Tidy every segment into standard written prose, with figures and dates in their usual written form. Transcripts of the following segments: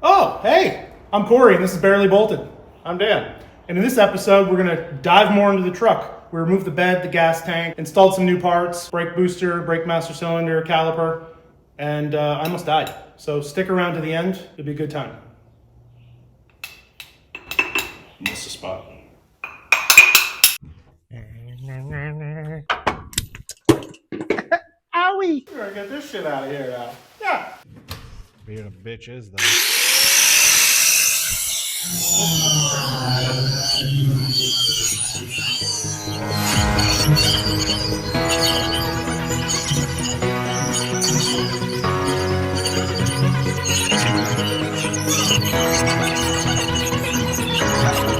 Oh, hey, I'm Corey and this is Barely Bolted. I'm Dan. And in this episode, we're gonna dive more into the truck. We removed the bed, the gas tank, installed some new parts, brake booster, brake master cylinder, caliper, and I almost died. So stick around to the end, it'll be a good time. Missed a spot. Owie! We're gonna get this shit out of here now. Yeah. Being a bitch is though.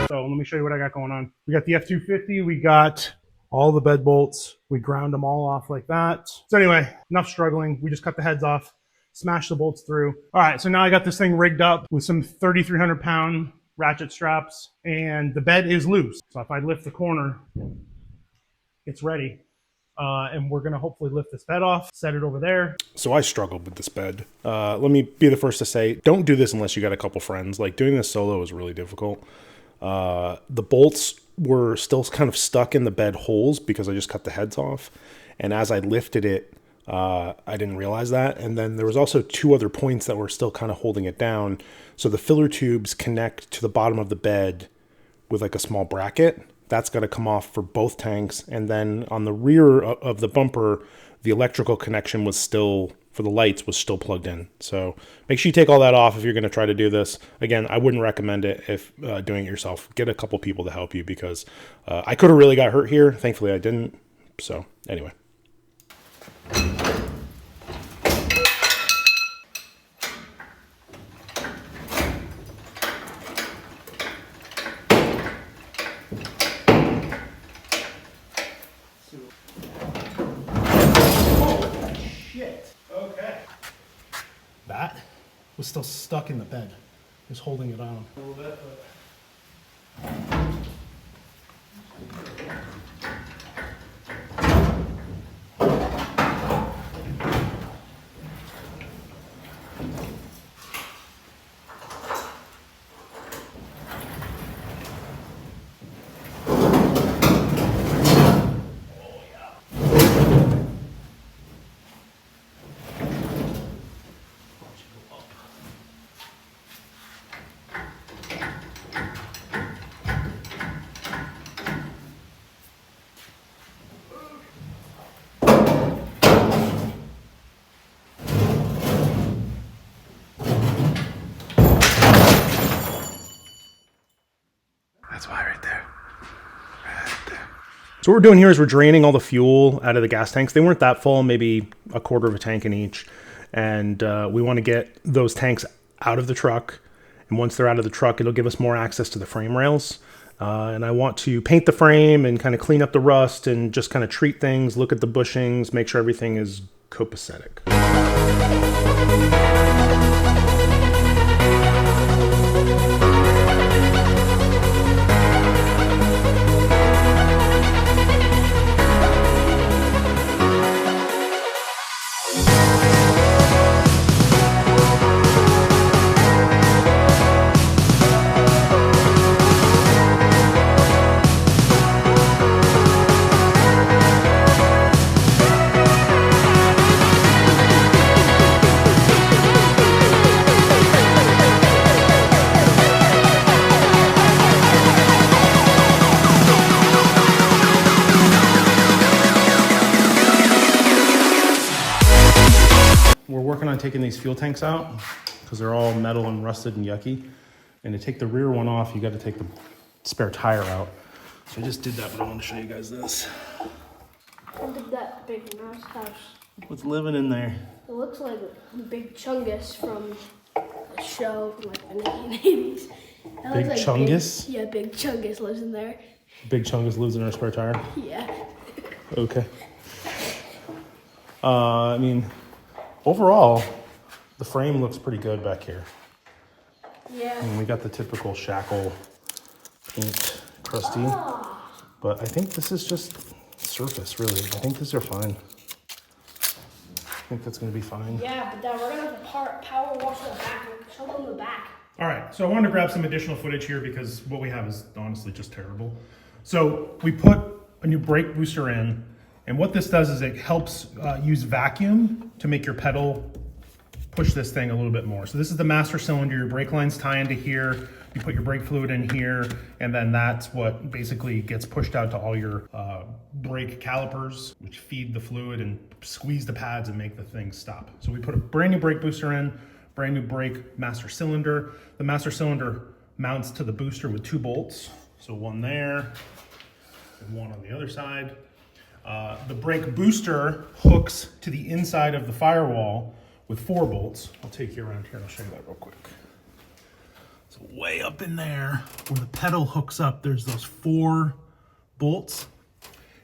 So let me show you what I got going on. We got the F250, we got all the bed bolts. We ground them all off like that. So anyway, enough struggling. We just cut the heads off, smashed the bolts through. All right, so now I got this thing rigged up with some 3,300 pound ratchet straps and the bed is loose. So if I lift the corner, it's ready. And we're gonna hopefully lift this bed off, set it over there. So I struggled with this bed. Let me be the first to say, don't do this unless you got a couple friends. Like doing this solo is really difficult. The bolts were still kind of stuck in the bed holes because I just cut the heads off. And as I lifted it, I didn't realize that. And then there was also two other points that were still kind of holding it down. So the filler tubes connect to the bottom of the bed with like a small bracket. That's got to come off for both tanks. And then on the rear of the bumper, the electrical connection was still, for the lights, was still plugged in. So make sure you take all that off if you're going to try to do this. Again, I wouldn't recommend it if doing it yourself. Get a couple people to help you because I could have really got hurt here. Thankfully, I didn't. So anyway. That was still stuck in the bed. Just holding it on a little bit. That's why right there. So what we're doing here is we're draining all the fuel out of the gas tanks. They weren't that full, maybe a quarter of a tank in each. And we want to get those tanks out of the truck. And once they're out of the truck, it'll give us more access to the frame rails. And I want to paint the frame and kind of clean up the rust and just kind of treat things, look at the bushings, make sure everything is copacetic. Working on taking these fuel tanks out because they're all metal and rusted and yucky. And to take the rear one off, you got to take the spare tire out. So I just did that, but I want to show you guys this. Look at that big mouse house. What's living in there? It looks like a Big Chungus from a show from like the 1980s. Big Chungus? Yeah, Big Chungus lives in there. Big Chungus lives in our spare tire? Yeah. Okay. I mean, overall, the frame looks pretty good back here. Yeah. And we got the typical shackle paint crusty. But I think this is just surface, really. I think these are fine. think that's going to be fine. Yeah, but then we're gonna have to power wash the back. Show them the back. All right, so I wanted to grab some additional footage here because what we have is honestly just terrible. So we put a new brake booster in, and what this does is it helps use vacuum to make your pedal push this thing a little bit more. So this is the master cylinder, your brake lines tie into here, you put your brake fluid in here, and then that's what basically gets pushed out to all your brake calipers, which feed the fluid and squeeze the pads and make the thing stop. So we put a brand new brake booster in, brand new brake master cylinder. The master cylinder mounts to the booster with 2 bolts. So one there and one on the other side. The brake booster hooks to the inside of the firewall with 4 bolts. I'll take you around here and I'll show you that real quick. So way up in there where the pedal hooks up, there's those 4 bolts,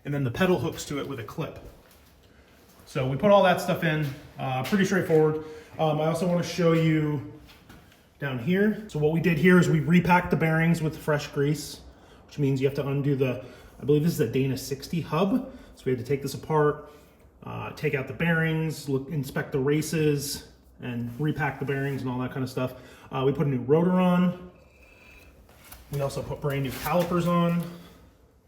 and then the pedal hooks to it with a clip. So we put all that stuff in, pretty straightforward. I also want to show you down here. So what we did here is we repacked the bearings with fresh grease, which means you have to undo the, I believe this is a Dana 60 hub. So we had to take this apart, take out the bearings, inspect the races, and repack the bearings and all that kind of stuff. We put a new rotor on. We also put brand new calipers on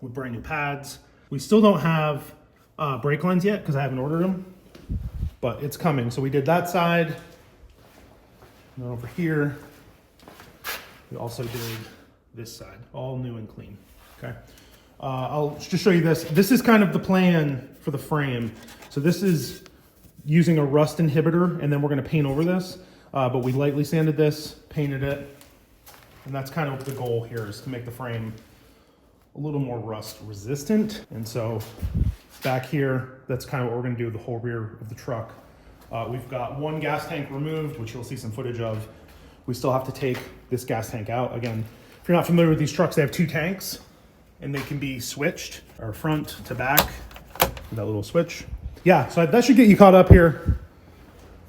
with brand new pads. We still don't have brake lines yet because I haven't ordered them, but it's coming. So we did that side. And then over here, we also did this side, all new and clean, okay? I'll just show you this. This is kind of the plan for the frame. So this is using a rust inhibitor, and then we're gonna paint over this. But we lightly sanded this, painted it, and that's kind of the goal here, is to make the frame a little more rust resistant. And so back here, that's kind of what we're gonna do with the whole rear of the truck. We've got 1 gas tank removed, which you'll see some footage of. We still have to take this gas tank out. Again, if you're not familiar with these trucks, they have 2 tanks, and they can be switched, or front to back, with that little switch. Yeah, so that should get you caught up here.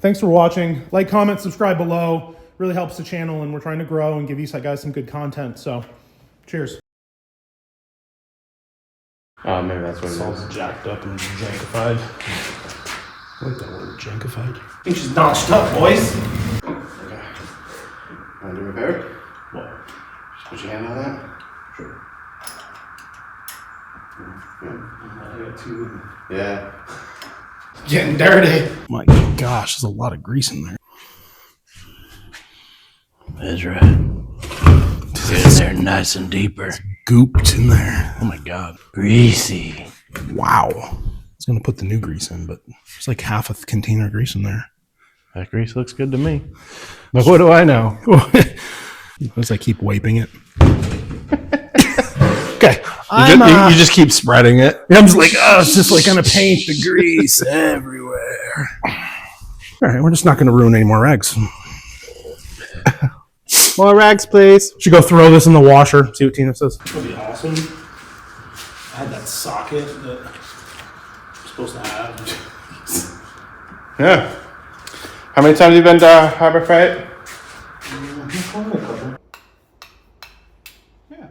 Thanks for watching. Like, comment, subscribe below. Really helps the channel, and we're trying to grow and give you guys some good content. So, cheers. Oh, maybe that's what it It's all is. jacked up and jankified. I like that word, jankified. I think she's notched up, boys. Okay. Want to repair it? What? Just put your hand on that. Sure. Yeah. I got 2. Yeah. Getting dirty. My gosh, there's a lot of grease in there. Ezra, get in there nice and deeper. Gooped in there. Oh my god. Greasy. Wow. I was gonna put the new grease in, but there's like half a container of grease in there. That grease looks good to me. But what do I know? As I keep wiping it. Okay. You just keep spreading it. I'm just like, oh, it's just like gonna paint the grease everywhere. All right, we're just not gonna ruin any more eggs. More rags, please. Should go throw this in the washer. See what Tina says. That'd be awesome. I had that socket that I'm supposed to have. Yeah. How many times have you been to Harbor Freight? Yeah.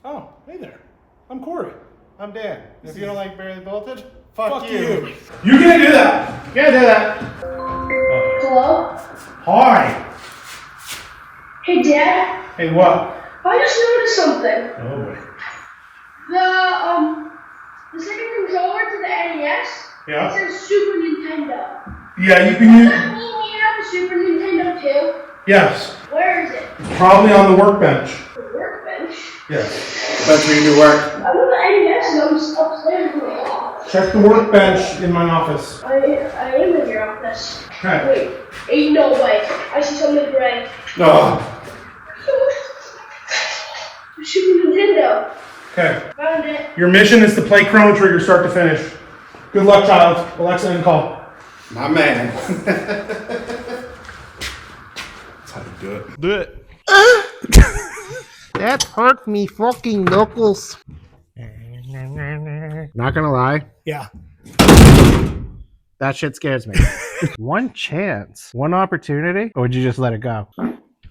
Oh, hey there. I'm Corey. I'm Dan. If you don't like barely bolted, fuck You can't do that. You can't do that. Hello? Hi. Hey, Dad. Hey, what? I just noticed something. Oh boy. The second controller to the NES. Yeah? It says Super Nintendo. Yeah, you can Does use. that mean you have a Super Nintendo too? Yes. Where is it? Probably on the workbench. The workbench. Yes. That's where you do work. I know the NES is upstairs in my office. Check the workbench in my office. I am in your office. Okay. Wait, ain't no way. I see something gray. Oh. Super Nintendo. Okay. Found it. Your mission is to play Chrono Trigger start to finish. Good luck, child. Alexa, in call. My man. That's how you do it. Do it. That hurt me fucking knuckles. Not gonna lie, Yeah. that shit scares me. One chance, one opportunity, or would you just let it go?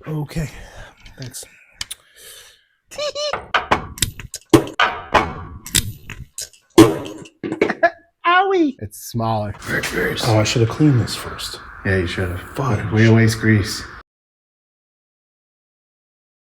Okay. Thanks. Owie! It's smaller. Rotors. Oh, I should have cleaned this first. Yeah, you should have. Fudge. We waste grease.